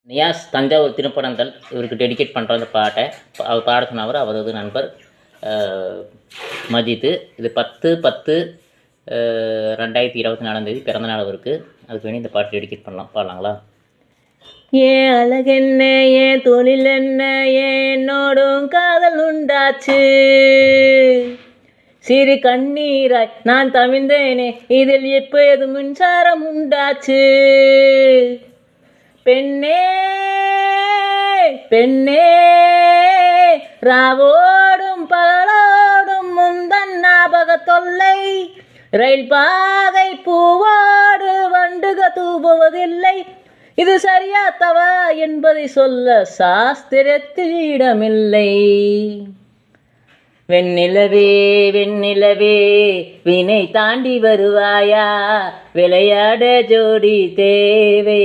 நியாஸ் தஞ்சாவூர் திருப்பனந்தல் இவருக்கு டெடிகேட் பண்ணுற அந்த பாட்டை அவர் பாட சொன்னவர் அவரது நண்பர் மஜித்து. இது 10/10/2024 பிறந்தநாள் அவருக்கு. அதுக்கு வேண்டி இந்த பாட்டு டெடிகேட் பாடலாங்களா? ஏன் அழகென்ன, ஏன் தொழில் என்ன, என்னோடும் காதல் உண்டாச்சு. சிறு கண்ணீராய் நான் தவிழ்ந்தேனே, இதில் எப்போது மின்சாரம் உண்டாச்சு. பெண்ணே பெண்ணே ராவோடும் பகலோடும் முந்தன் ஞாபக தொல்லை. ரயில் பாதை பூவோடு வண்டுக தூவுவதில்லை. இது சரியா தவா என்பதை சொல்ல சாஸ்திரத்தில் இடமில்லை. வெண்ணிலவே வெண்ணிலவே வினை தாண்டி வருவாயா, விளையாட ஜோடி தேவை.